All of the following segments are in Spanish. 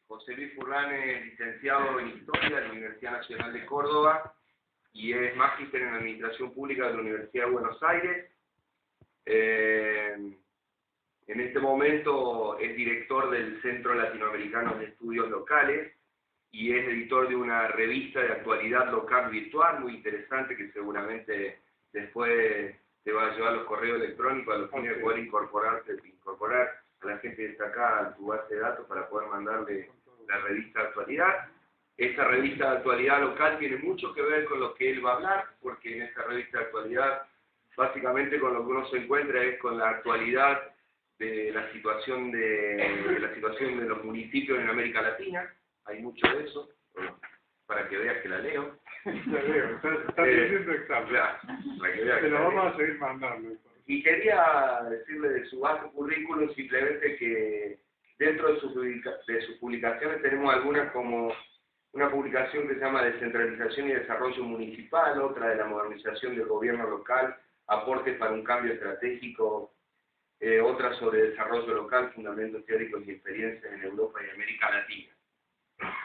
José Luis Furlan es licenciado en Historia de la Universidad Nacional de Córdoba y es magíster en Administración Pública de la Universidad de Buenos Aires. En este momento es director del Centro Latinoamericano de Estudios Locales y es editor de una revista de actualidad local virtual muy interesante que seguramente después te va a llevar los correos electrónicos a los fines de poder incorporar a la gente que está acá a tu base de datos para poder mandarle la revista de actualidad. Esta revista de actualidad local tiene mucho que ver con lo que él va a hablar, porque en esta revista de actualidad básicamente con lo que uno se encuentra es con la actualidad de la situación de los municipios en América Latina. Hay mucho de eso, para que veas que la leo. La leo, está teniendo examen. Claro, para que veas. Pero vamos a seguir mandando. Y quería decirle de su bajo currículum simplemente que dentro de sus publicaciones tenemos algunas como una publicación que se llama Descentralización y Desarrollo Municipal, otra de la modernización del gobierno local, aportes para un cambio estratégico, otra sobre desarrollo local, fundamentos teóricos y experiencias en Europa y América Latina.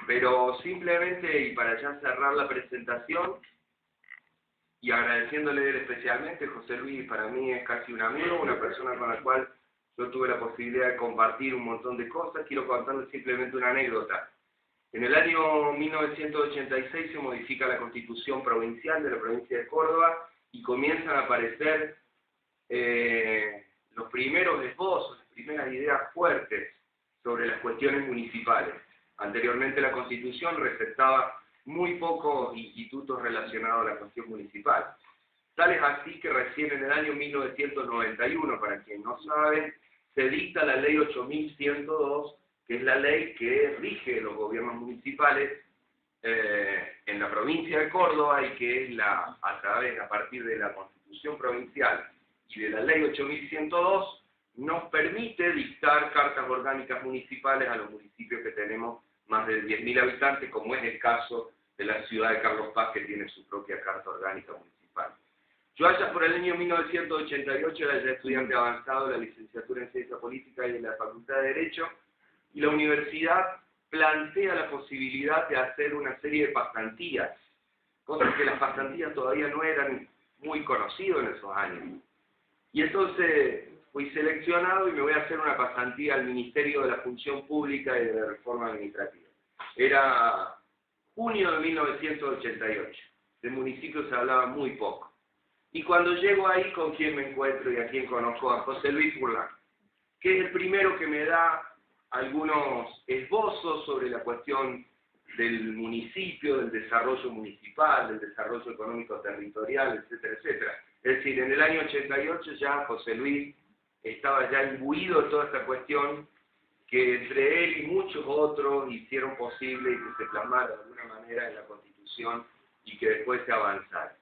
Pero simplemente, y para ya cerrar la presentación, y agradeciéndole él especialmente, José Luis para mí es casi un amigo, una persona con la cual yo tuve la posibilidad de compartir un montón de cosas. Quiero contarles simplemente una anécdota. En el año 1986 se modifica la Constitución Provincial de la provincia de Córdoba y comienzan a aparecer los primeros esbozos, las primeras ideas fuertes sobre las cuestiones municipales. Anteriormente la Constitución recetaba muy pocos institutos relacionados a la cuestión municipal. Tal es así que recién en el año 1991, para quien no sabe, se dicta la Ley 8102, que es la ley que rige los gobiernos municipales en la provincia de Córdoba y que es a partir de la Constitución Provincial y de la Ley 8102, nos permite dictar cartas orgánicas municipales a los municipios que tenemos más de 10.000 habitantes, como es el caso de la ciudad de Carlos Paz, que tiene su propia carta orgánica municipal. Yo allá por el año 1988 era ya estudiante avanzado de la licenciatura en Ciencia Política y de la Facultad de Derecho, y la universidad plantea la posibilidad de hacer una serie de pasantías, cosas que las pasantías todavía no eran muy conocidas en esos años. Y entonces fui seleccionado y me voy a hacer una pasantía al Ministerio de la Función Pública y de la Reforma Administrativa. Era junio de 1988. De municipios se hablaba muy poco. Y cuando llego ahí, ¿con quién me encuentro y a quién conozco? A José Luis Furlan, que es el primero que me da algunos esbozos sobre la cuestión del municipio, del desarrollo municipal, del desarrollo económico territorial, etcétera, etcétera. Es decir, en el año 88 ya José Luis estaba ya imbuido de toda esta cuestión que entre él y muchos otros hicieron posible y que se plasmara de alguna manera en la Constitución y que después se avanzara.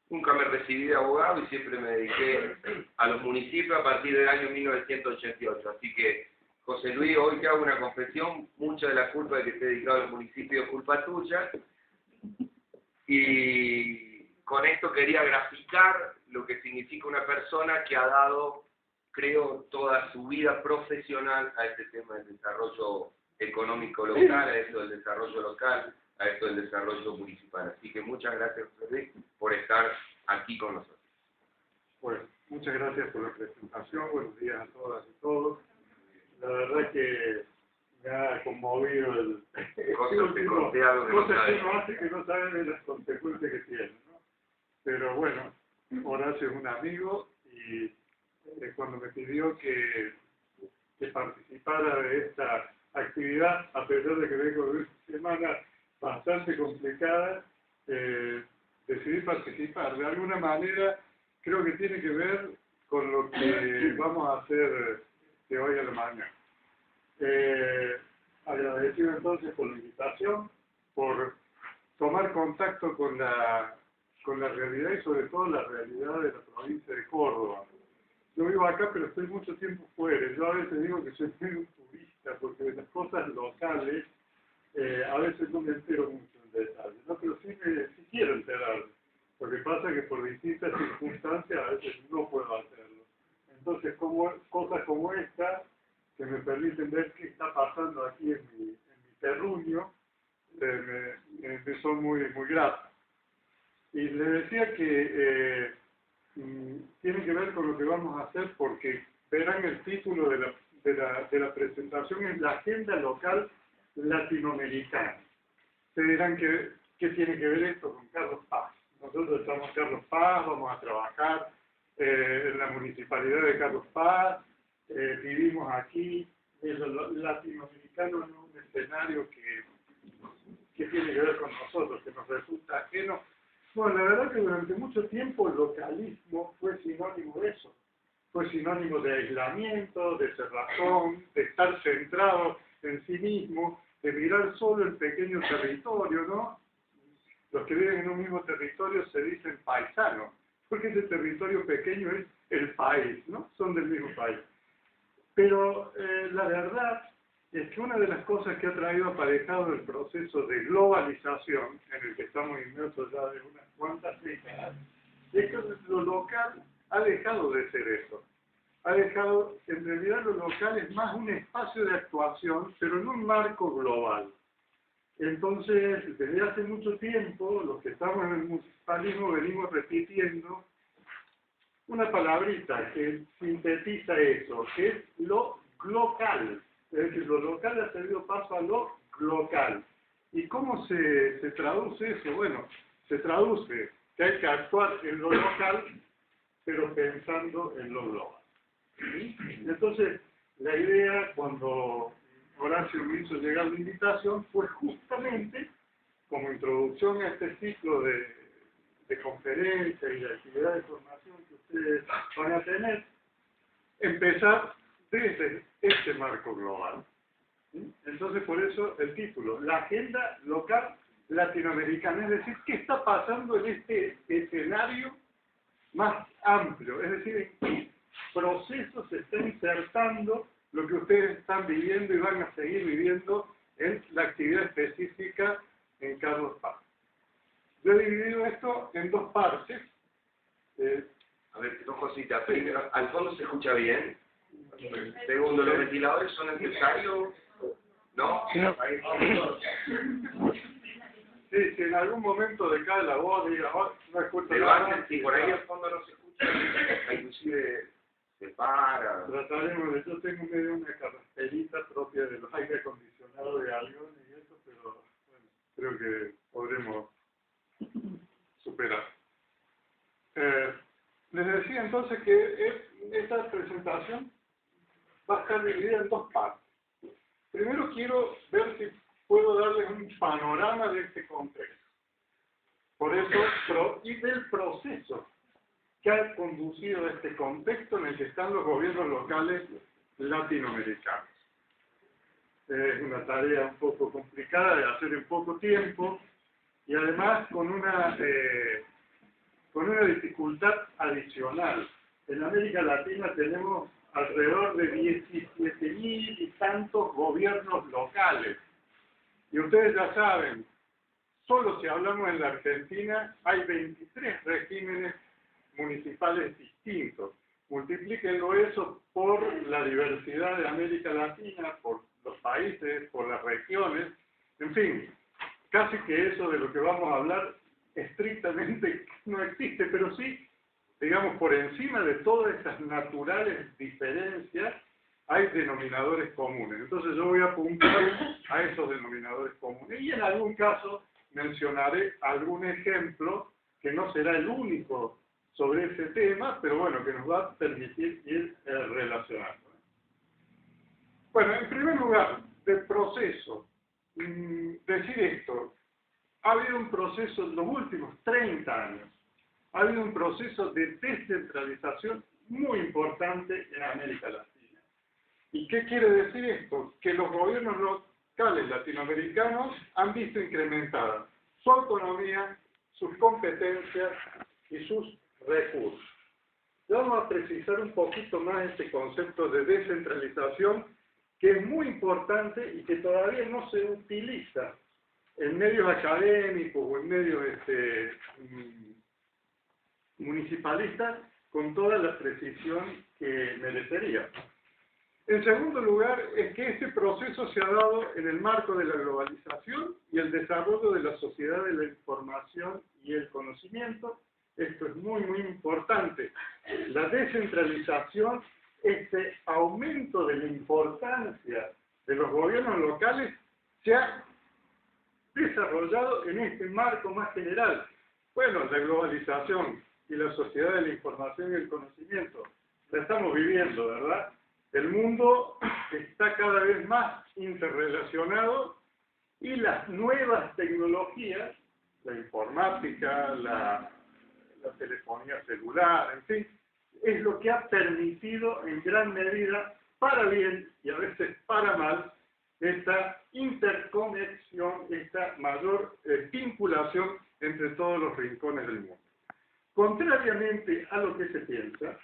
Nunca me recibí de abogado y siempre me dediqué a los municipios a partir del año 1988. Así que, José Luis, hoy te hago una confesión, mucha de la culpa de que esté dedicado a los municipios es culpa tuya. Y con esto quería graficar lo que significa una persona que ha dado, creo, toda su vida profesional a este tema del desarrollo económico local, a esto del desarrollo local, a esto del desarrollo municipal. Así que muchas gracias, José Luis, por estar aquí con nosotros. Bueno, muchas gracias por la presentación. Buenos días a todas y todos. La verdad que me ha conmovido el cosas que conté algo que no cosas que saben. uno hace que no saben de las consecuencias que tiene, ¿no? Pero bueno, Horacio es un amigo y cuando me pidió que participara de esta actividad, a pesar de que vengo de una semana bastante complicada, decidí participar. De alguna manera creo que tiene que ver con lo que vamos a hacer de hoy a la mañana. Agradecido entonces por la invitación, por tomar contacto con la realidad y sobre todo la realidad de la provincia de Córdoba. Yo vivo acá, pero estoy mucho tiempo fuera. Yo a veces digo que soy un turista, porque de las cosas locales a veces no me entero mucho en detalle, ¿no? Pero sí quiero enterarme. Lo que pasa es que por distintas circunstancias a veces no puedo hacerlo. Entonces, cosas como esta, que me permiten ver qué está pasando aquí en terruño me son muy gratas. Y les decía que tiene que ver con lo que vamos a hacer, porque verán el título de la presentación es la agenda local latinoamericana. Ustedes dirán que ¿qué tiene que ver esto con Carlos Paz? Nosotros estamos en Carlos Paz, vamos a trabajar en la municipalidad de Carlos Paz, vivimos aquí, el latinoamericano en un escenario que tiene que ver con nosotros, que nos resulta ajeno. Bueno, la verdad que durante mucho tiempo el localismo fue sinónimo de eso. Fue sinónimo de aislamiento, de cerrazón, de estar centrado en sí mismo, de mirar solo el pequeño territorio, ¿no? Los que viven en un mismo territorio se dicen paisanos, porque ese territorio pequeño es el país, ¿no? Son del mismo país. Pero la verdad es que una de las cosas que ha traído aparejado el proceso de globalización, en el que estamos inmersos ya de unas cuantas décadas, es que lo local ha dejado de ser eso. Ha dejado, en realidad lo local es más un espacio de actuación, pero en un marco global. Entonces, desde hace mucho tiempo, los que estamos en el municipalismo venimos repitiendo una palabrita que sintetiza eso, que es lo local. Es decir, lo local ha cedido paso a lo local. ¿Y cómo se traduce eso? Bueno, se traduce que hay que actuar en lo local, pero pensando en lo global. ¿Sí? Entonces, la idea, cuando Horacio me hizo llegar la invitación, fue justamente, como introducción a este ciclo de conferencias y de actividad de formación que ustedes van a tener, empezar desde este marco global. ¿Sí? Entonces, por eso el título, la agenda local latinoamericana, es decir, ¿qué está pasando en este escenario más amplio? Es decir, ¿en qué proceso se está insertando lo que ustedes están viviendo y van a seguir viviendo en la actividad específica en Carlos Paz? Yo he dividido esto en dos partes. A ver, dos cositas. Primero, ¿al fondo se escucha bien? Segundo, ¿los ventiladores son necesarios? ¿No? Sí, si en algún momento decae la voz, diga, oh, no escucho nada. Si por ahí al fondo no se escucha, inclusive se para. Trataremos de, yo tengo medio una característica propia de los aire acondicionados de aviones y eso, pero bueno, creo que podremos superar. Les decía entonces que esta presentación va a estar dividida en dos partes. Primero quiero ver si puedo darles un panorama de este contexto. Por eso, y del proceso que ha conducido a este contexto en el que están los gobiernos locales latinoamericanos. Es una tarea un poco complicada de hacer en poco tiempo y además con una dificultad adicional. En América Latina tenemos alrededor de 17.000 y tantos gobiernos locales. Y ustedes ya saben, solo si hablamos en la Argentina, hay 23 regímenes municipales distintos. Multiplíquenlo eso por la diversidad de América Latina, por los países, por las regiones, en fin, casi que eso de lo que vamos a hablar estrictamente no existe, pero sí, digamos, por encima de todas estas naturales diferencias, hay denominadores comunes. Entonces yo voy a apuntar a esos denominadores comunes y en algún caso mencionaré algún ejemplo que no será el único sobre ese tema, pero bueno, que nos va a permitir ir relacionando. Bueno, en primer lugar, del proceso, decir esto, ha habido un proceso en los últimos 30 años, ha habido un proceso de descentralización muy importante en América Latina. ¿Y qué quiere decir esto? Que los gobiernos locales latinoamericanos han visto incrementada su autonomía, sus competencias y sus recursos. Vamos a precisar un poquito más este concepto de descentralización, que es muy importante y que todavía no se utiliza en medios académicos o en medios municipalistas con toda la precisión que merecería. En segundo lugar, es que este proceso se ha dado en el marco de la globalización y el desarrollo de la sociedad de la información y el conocimiento. Esto es muy, muy importante. La descentralización, este aumento de la importancia de los gobiernos locales, se ha desarrollado en este marco más general. Bueno, la globalización y la sociedad de la información y el conocimiento, la estamos viviendo, ¿verdad? El mundo está cada vez más interrelacionado y las nuevas tecnologías, la informática, la telefonía celular, en fin, es lo que ha permitido en gran medida, para bien y a veces para mal, esta interconexión, esta mayor vinculación entre todos los rincones del mundo. Contrariamente a lo que se piensa,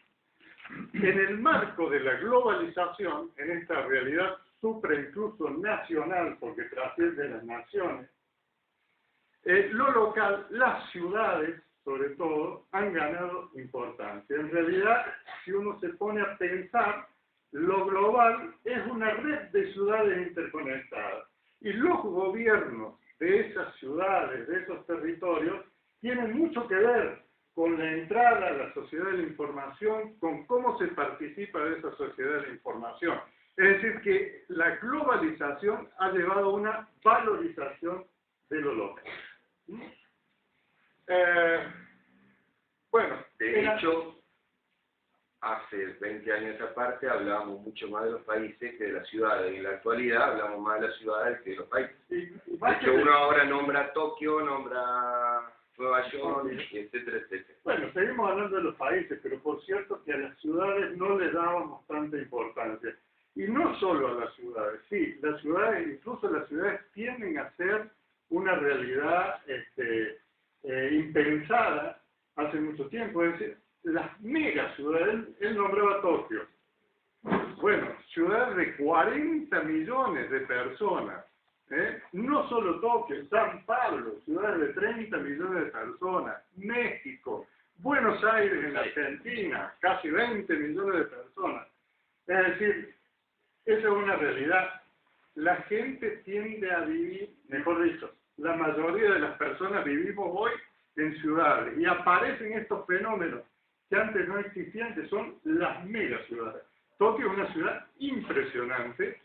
en el marco de la globalización, en esta realidad supra incluso nacional, porque trasciende las naciones, lo local, las ciudades, sobre todo, han ganado importancia. En realidad, si uno se pone a pensar, lo global es una red de ciudades interconectadas. Y los gobiernos de esas ciudades, de esos territorios, tienen mucho que ver con la entrada a la sociedad de la información, con cómo se participa de esa sociedad de la información. Es decir, que la globalización ha llevado a una valorización de lo local. Bueno, de hecho, hace 20 años aparte hablábamos mucho más de los países que de las ciudades, y en la actualidad hablamos más de las ciudades que de los países. De hecho, uno ahora nombra Tokio, nombra Nueva York, etcétera, etcétera. Bueno, seguimos hablando de los países, pero por cierto que a las ciudades no les dábamos tanta importancia. Y no solo a las ciudades, sí, las ciudades, incluso las ciudades tienden a ser una realidad impensada hace mucho tiempo. Es decir, las megaciudades, él nombraba Tokio. Bueno, ciudades de 40 millones de personas. No solo Tokio, San Pablo, ciudades de 30 millones de personas, México, Buenos Aires en la Argentina, casi 20 millones de personas. Es decir, esa es una realidad. La gente tiende a vivir, mejor dicho, la mayoría de las personas vivimos hoy en ciudades y aparecen estos fenómenos que antes no existían, que son las megaciudades. Tokio es una ciudad impresionante.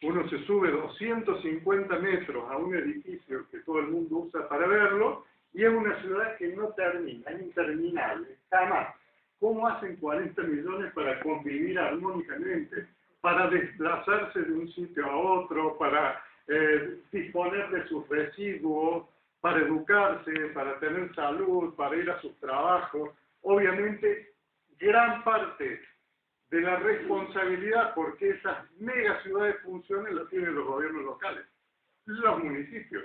Uno se sube 250 metros a un edificio que todo el mundo usa para verlo, y es una ciudad que no termina, es interminable, jamás. ¿Cómo hacen 40 millones para convivir armónicamente, para desplazarse de un sitio a otro, para disponer de sus residuos, para educarse, para tener salud, para ir a sus trabajos? Obviamente, gran parte de la responsabilidad porque esas megaciudades funcionen la tienen los gobiernos locales, los municipios.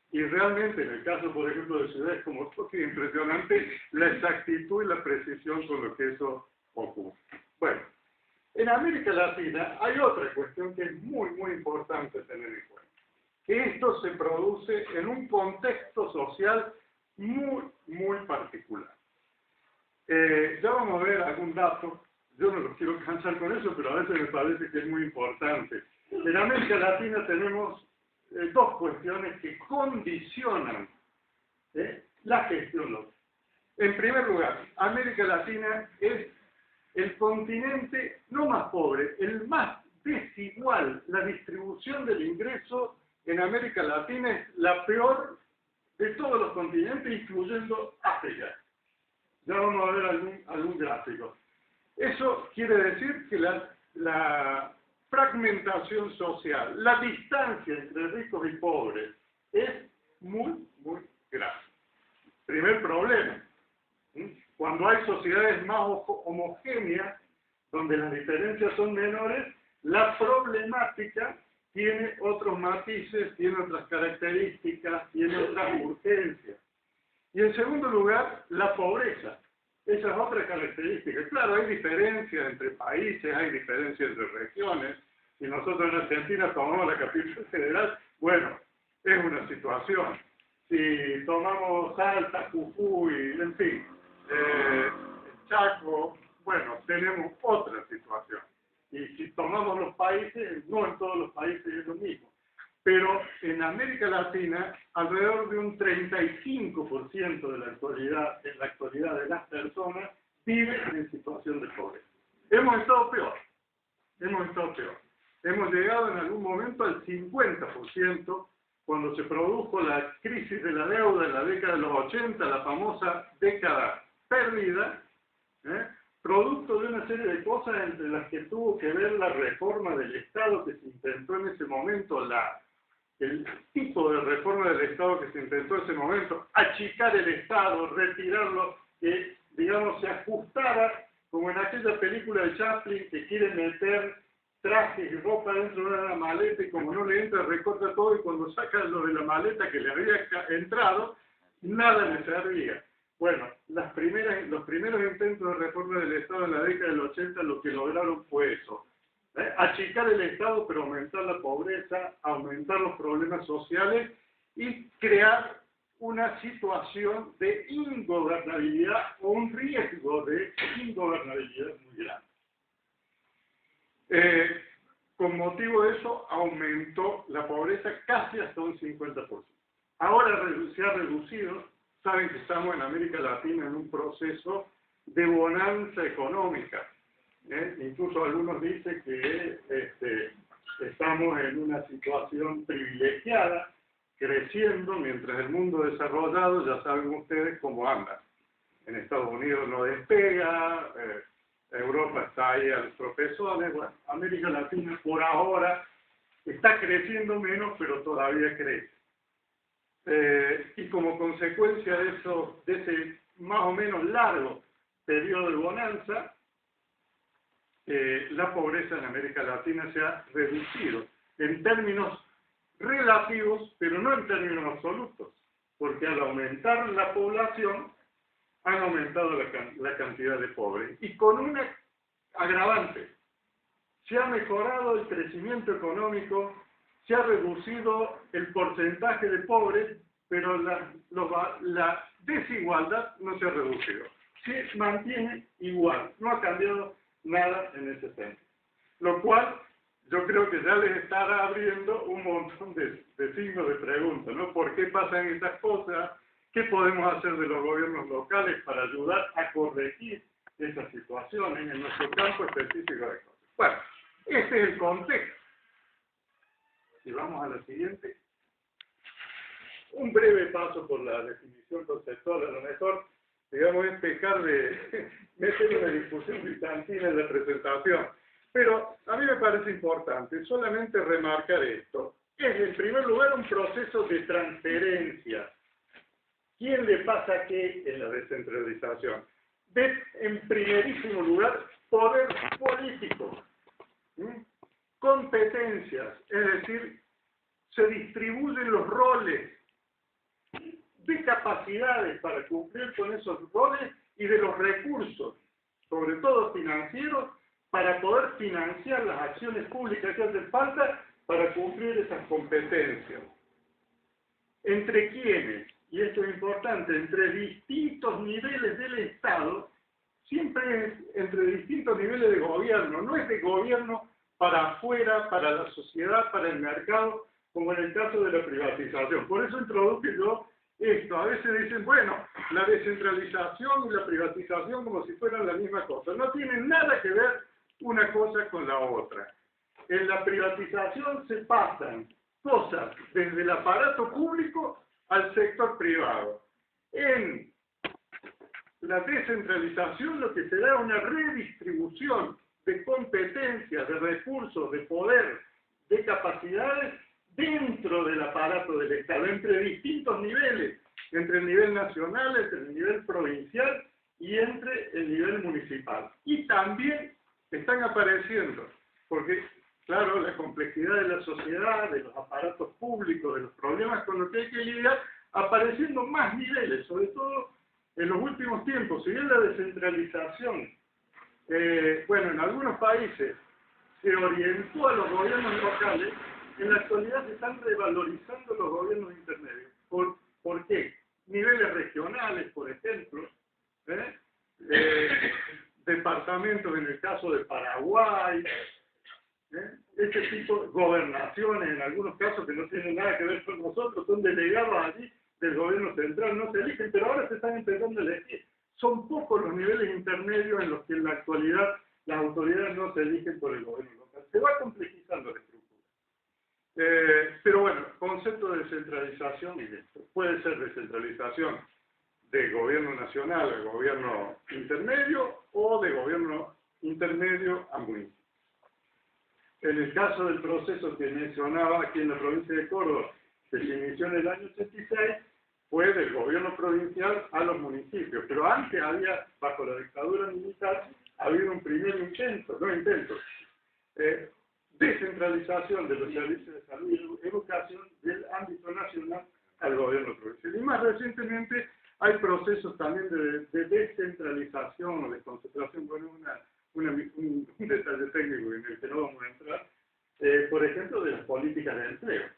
Y realmente, en el caso, por ejemplo, de ciudades como Tokio, es impresionante la exactitud y la precisión con lo que eso ocurre. Bueno, en América Latina hay otra cuestión que es muy, muy importante tener en cuenta. Que esto se produce en un contexto social muy, muy particular. Ya vamos a ver algún dato. Yo no los quiero cansar con eso, pero a veces me parece que es muy importante. En América Latina tenemos dos cuestiones que condicionan la gestión local. En primer lugar, América Latina es el continente no más pobre, el más desigual. La distribución del ingreso en América Latina es la peor de todos los continentes, incluyendo África. Ya vamos a ver algún gráfico. Eso quiere decir que la fragmentación social, la distancia entre ricos y pobres, es muy, muy grande. Primer problema. Cuando hay sociedades más homogéneas, donde las diferencias son menores, la problemática tiene otros matices, tiene otras características, tiene otras urgencias. Y en segundo lugar, la pobreza. Esa es otra característica. Claro, hay diferencias entre países, hay diferencias entre regiones. Si nosotros en Argentina tomamos la capital federal, bueno, es una situación. Si tomamos Salta, Jujuy, en fin, Chaco, bueno, tenemos otra situación. y si tomamos los países, no en todos los países es lo mismo. Pero en América Latina, alrededor de un 35% de la actualidad, en la actualidad de las personas vive en situación de pobreza. Hemos estado peor. Hemos llegado en algún momento al 50% cuando se produjo la crisis de la deuda en la década de los 80, la famosa década perdida, producto de una serie de cosas entre las que tuvo que ver la reforma del Estado que se intentó en ese momento, el tipo de reforma del Estado que se intentó en ese momento, achicar el Estado, retirarlo, que, digamos, se ajustara, como en aquella película de Chaplin, que quiere meter trajes y ropa dentro de una maleta y como no le entra, recorta todo y cuando saca lo de la maleta que le había entrado, nada le servía. Bueno, los primeros intentos de reforma del Estado en la década del 80 lo que lograron fue eso. Achicar el Estado, pero aumentar la pobreza, aumentar los problemas sociales y crear una situación de ingobernabilidad o un riesgo de ingobernabilidad muy grande. Con motivo de eso, aumentó la pobreza casi hasta un 50%. Ahora se ha reducido, saben que estamos en América Latina en un proceso de bonanza económica. Incluso algunos dicen que estamos en una situación privilegiada, creciendo, mientras el mundo desarrollado, ya saben ustedes cómo anda. En Estados Unidos no despega, Europa está ahí a los tropezones, bueno, América Latina por ahora está creciendo menos, pero todavía crece. Y como consecuencia de ese más o menos largo periodo de bonanza, la pobreza en América Latina se ha reducido en términos relativos, pero no en términos absolutos, porque al aumentar la población han aumentado la cantidad de pobres. Y con una agravante, se ha mejorado el crecimiento económico, se ha reducido el porcentaje de pobres, pero la desigualdad no se ha reducido. Se mantiene igual, no ha cambiado nada en ese sentido. Lo cual yo creo que ya les estará abriendo un montón de signos de pregunta, ¿no? ¿Por qué pasan estas cosas? ¿Qué podemos hacer de los gobiernos locales para ayudar a corregir esas situaciones en nuestro campo específico de cosas? Bueno, este es el contexto. Y vamos a la siguiente. Un breve paso por la definición conceptual, a lo mejor, digamos, es pecar de meter una discusión bizantina en la presentación. Pero a mí me parece importante solamente remarcar esto. Es, en primer lugar, un proceso de transferencia. ¿Quién le pasa qué en la descentralización? En primerísimo lugar, poder político. Competencias, es decir, se distribuyen los roles de capacidades para cumplir con esos roles y de los recursos, sobre todo financieros, para poder financiar las acciones públicas que hacen falta para cumplir esas competencias. ¿Entre quiénes? Y esto es importante, entre distintos niveles del Estado, siempre es entre distintos niveles de gobierno, no es de gobierno para afuera, para la sociedad, para el mercado, como en el caso de la privatización. Por eso introduje yo esto. A veces dicen, bueno, la descentralización y la privatización como si fueran la misma cosa. No tienen nada que ver una cosa con la otra. En la privatización se pasan cosas desde el aparato público al sector privado. En la descentralización lo que se da es una redistribución de competencias, de recursos, de poder, de capacidades dentro del aparato del Estado, entre distintos niveles, entre el nivel nacional, entre el nivel provincial y entre el nivel municipal. Y también están apareciendo, porque, claro, la complejidad de la sociedad, de los aparatos públicos, de los problemas con los que hay que lidiar, apareciendo más niveles, sobre todo en los últimos tiempos. Si bien la descentralización, bueno, en algunos países se orientó a los gobiernos locales, en la actualidad se están revalorizando los gobiernos intermedios. ¿Por qué? Niveles regionales, por ejemplo, departamentos en el caso de Paraguay, Este tipo de gobernaciones, en algunos casos que no tienen nada que ver con nosotros, son delegados allí del gobierno central, no se eligen, pero ahora se están empezando a elegir. Son pocos los niveles intermedios en los que en la actualidad las autoridades no se eligen por el gobierno local. Se va complejizando la estructura. Pero bueno, concepto de descentralización, puede ser descentralización de gobierno nacional a gobierno intermedio o de gobierno intermedio a municipio. En el caso del proceso que mencionaba aquí en la provincia de Córdoba, que se inició en el año 86, fue del gobierno provincial a los municipios, pero antes había, bajo la dictadura militar, habido un primer intento, descentralización de los servicios de salud y educación del ámbito nacional al gobierno provincial. Y más recientemente hay procesos también de descentralización o de concentración, bueno, un detalle técnico en el que no vamos a entrar, por ejemplo, de las políticas de empleo,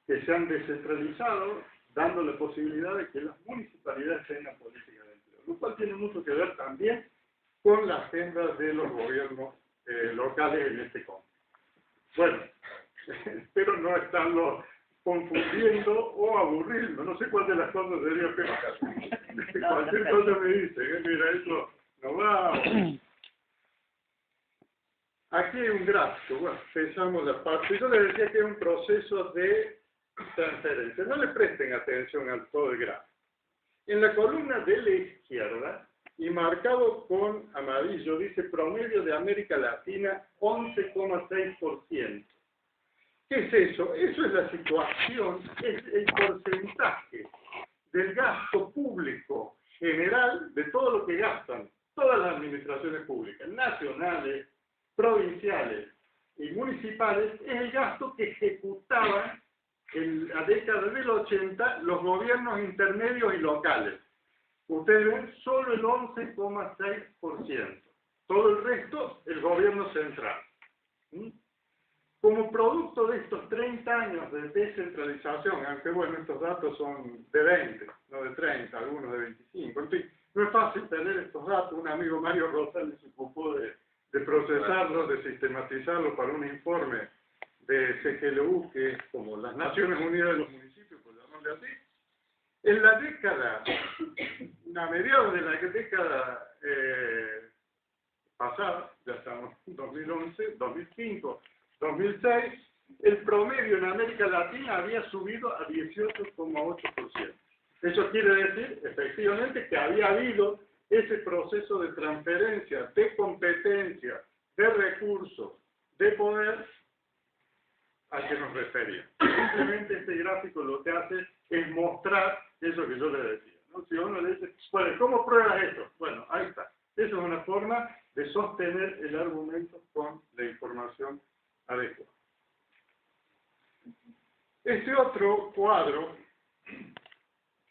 que se han descentralizado, dando la posibilidad de que las municipalidades tengan políticas de empleo, lo cual tiene mucho que ver también con la agenda de los gobiernos locales en este contexto. Bueno, espero no estarlo confundiendo o aburriendo, no sé cuál de las cosas sería peor. Cualquier cosa me dice, mira, eso no va. Aquí hay un gráfico, bueno, pensamos la parte, yo les decía que es un proceso de transferencia, no le presten atención al todo el gráfico. En la columna de la izquierda, y marcado con amarillo, dice promedio de América Latina 11,6%. ¿Qué es eso? Eso es la situación, es el porcentaje del gasto público general de todo lo que gastan todas las administraciones públicas, nacionales, provinciales y municipales, es el gasto que ejecutaban en la década del 80 los gobiernos intermedios y locales. Ustedes ven solo el 11,6%. Todo el resto, el gobierno central. Como producto de estos 30 años de descentralización, aunque bueno, estos datos son de 20, no de 30, algunos de 25, en fin, no es fácil tener estos datos. Un amigo, Mario Rosales, se ocupó de procesarlos, de sistematizarlos para un informe de CGLU, que es como las Naciones Unidas de los Municipios, por llamarle así. En la década, a mediados de la década pasada, ya estamos en 2011, 2005, 2006, el promedio en América Latina había subido a 18,8%. Eso quiere decir, efectivamente, que había habido ese proceso de transferencia, de competencia, de recursos, de poder al que nos refería. Simplemente este gráfico lo que hace es mostrar eso que yo le decía, ¿no? Si uno le dice, bueno, ¿cómo pruebas esto? Bueno, ahí está. Eso es una forma de sostener el argumento con la información adecuada. Este otro cuadro,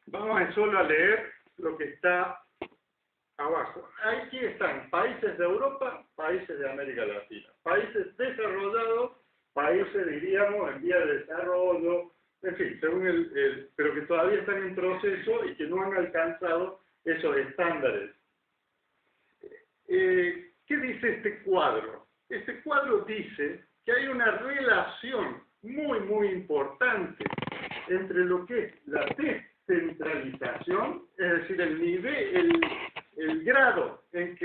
vamos solo a leer lo que está abajo. Aquí están países de Europa, países de América Latina, países desarrollados, países, diríamos, en vía de desarrollo, en fin, según pero que todavía están en proceso y que no han alcanzado esos estándares. ¿Qué dice este cuadro? Este cuadro dice que hay una relación muy, muy importante entre lo que es la descentralización, es decir, el grado en que